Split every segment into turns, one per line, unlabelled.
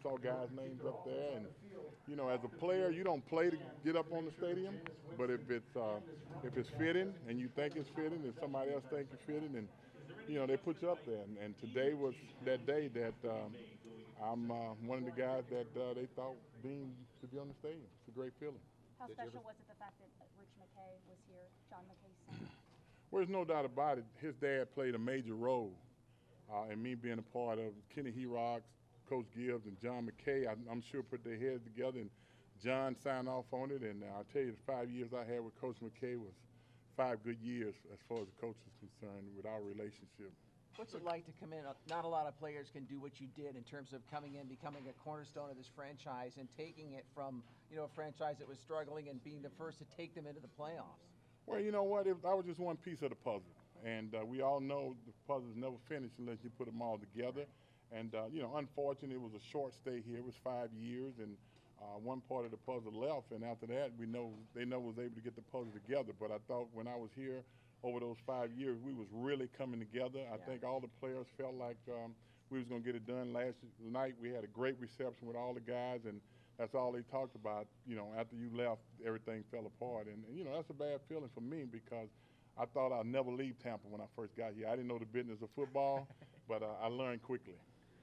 saw guys' names up there. And, you know, as a player, you don't play to get up on the stadium, but if it's fitting and you think it's fitting, if somebody else thinks it's fitting, and you know, they put you up there. And today was that day that I'm one of the guys that they thought deemed to be on the stadium. It's a great feeling.
How special was it the fact that Rich McKay was here, John McKay's son?
Well, there's no doubt about it. His dad played a major role in me being a part of Kenny Herocks, Coach Gibbs, and John McKay. I'm sure put their heads together, and John signed off on it. And I'll tell you, the 5 years I had with Coach McKay was 5 good years as far as the coach is concerned with our relationship.
What's it like to come in? Not a lot of players can do what you did in terms of coming in, becoming a cornerstone of this franchise, and taking it from, you know, a franchise that was struggling and being the first to take them into the playoffs.
Well, you know what? I was just one piece of the puzzle, and we all know the puzzle's never finished unless you put them all together. And you know, unfortunately, it was a short stay here. It was 5 years, and one part of the puzzle left, and after that, they was able to get the puzzle together. But I thought when I was here over those 5 years, we was really coming together. I think all the players felt like we was going to get it done. Last night, we had a great reception with all the guys, and that's all they talked about. You know, after you left, everything fell apart, and you know, that's a bad feeling for me because I thought I'd never leave Tampa when I first got here. I didn't know the business of football, but I learned quickly.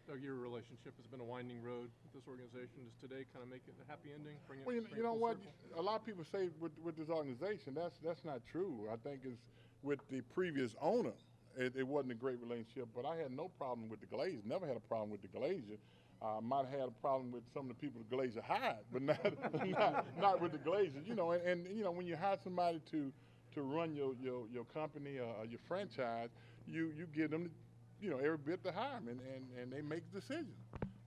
Doug, your relationship has been a winding road with this organization. Does today kind of make it a happy ending?
Well, you know what? A lot of people say with this organization, that's not true. I think it's with the previous owner, it wasn't a great relationship. But I had no problem with the Glazer. Never had a problem with the Glazer. Might have had a problem with some of the people the Glazer hired, but not with the Glazers. You know, and you know, when you hire somebody to run your company or your franchise, you give them you know, every bit to hire them, and they make decisions.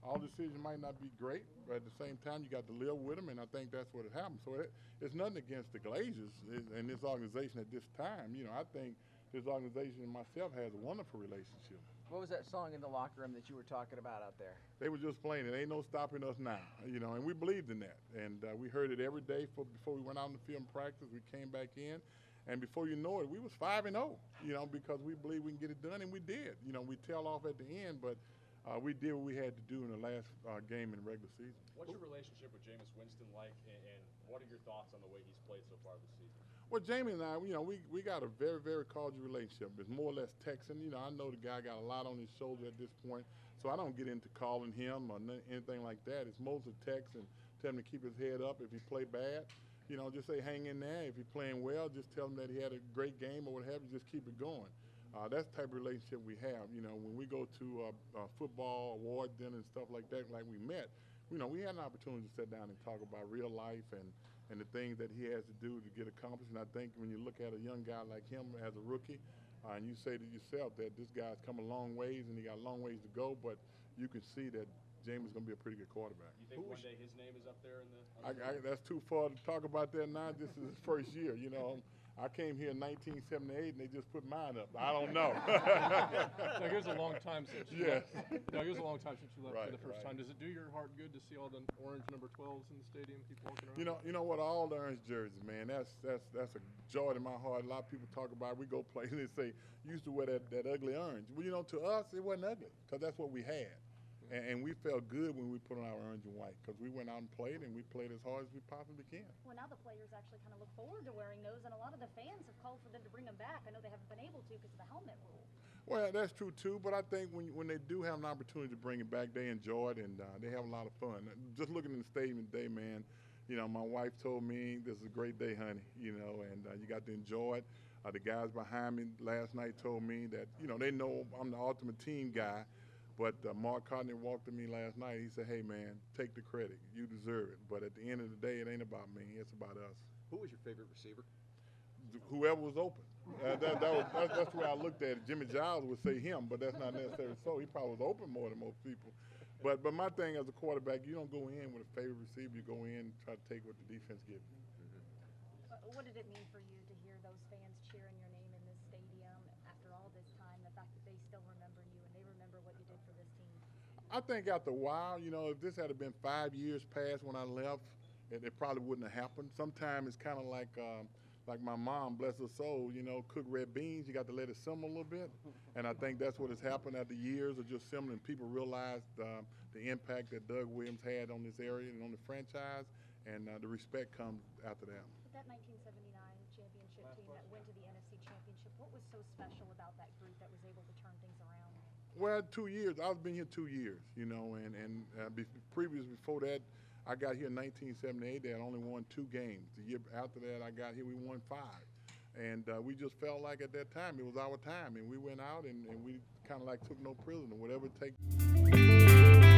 All decisions might not be great, but at the same time, you got to live with them, and I think that's what happened. So it's nothing against the Glazers and this organization at this time. You know, I think this organization and myself has a wonderful relationship.
What was that song in the locker room that you were talking about out there?
They were just playing it. Ain't no stopping us now, you know, and we believed in that. And we heard it every day before we went out in the field and practice. We came back in. And before you know it, we was 5-0, you know, because we believe we can get it done, and we did. You know, we tail off at the end, but we did what we had to do in the last game in the regular season.
What's your relationship with Jameis Winston like, and what are your thoughts on the way he's played so far this season?
Well, Jamie and I, you know, we got a very, very cordial relationship. It's more or less texting. You know, I know the guy got a lot on his shoulder at this point, so I don't get into calling him or anything like that. It's mostly text and tell him to keep his head up. If he play bad, you know, just say hang in there. If he's playing well, just tell him that he had a great game or what have you. Just keep it going. That's the type of relationship we have. You know, when we go to football award dinner and stuff like that, like we met, you know, we had an opportunity to sit down and talk about real life and the things that he has to do to get accomplished. And I think when you look at a young guy like him as a rookie, and you say to yourself that this guy's come a long ways and he got a long ways to go, but you can see that James is going to be a pretty good quarterback.
You think one day his name is up there in the?
That's too far to talk about that now. This is his first year. You know, I came here in 1978 and they just put mine up. I don't know.
Now, it was a long time since you left. Now, it was a long time since you left for the first time. Does it do your heart good to see all the orange number 12s in the stadium, people walking around?
You know what? All the orange jerseys, man. That's a joy in my heart. A lot of people talk about it. We go play and they say, you used to wear that ugly orange. Well, you know, to us, it wasn't ugly because that's what we had. And we felt good when we put on our orange and white because we went out and played, and we played as hard as we possibly can.
Well, now the players actually kind of look forward to wearing those, and a lot of the fans have called for them to bring them back. I know they haven't been able to because of the helmet rule.
Well, that's true, too, but I think when they do have an opportunity to bring it back, they enjoy it, and they have a lot of fun. Just looking in the stadium today, man, you know, my wife told me this is a great day, honey, you know, and you got to enjoy it. The guys behind me last night told me that, you know, they know I'm the ultimate team guy. But Mark Cotton walked to me last night. He said, hey, man, take the credit. You deserve it. But at the end of the day, it ain't about me. It's about us.
Who was your favorite receiver?
Whoever was open. That's the way I looked at it. Jimmy Giles would say him, but that's not necessarily so. He probably was open more than most people. But my thing as a quarterback, you don't go in with a favorite receiver. You go in and try to take what the defense gives you.
Mm-hmm. What did it mean for you to hear those fans cheering your name in this stadium after all this time, the fact that they still remember you and they remember what you did for this team?
I think after a while, you know, if this had been 5 years past when I left, it probably wouldn't have happened. Sometimes it's kind of like like my mom, bless her soul, you know, cook red beans. You got to let it simmer a little bit. And I think that's what has happened after years of just simmering. People realized the impact that Doug Williams had on this area and on the franchise, and the respect comes after that.
But that 1979 championship team that went to the NFC Championship, what was so special about that group that was able to turn things around?
Well, 2 years. I've been here 2 years, you know, and before that, I got here in 1978. They had only won 2 games. The year after that, I got here, we won 5. And we just felt like at that time it was our time, and we went out and we kind of like took no prisoner, whatever it takes.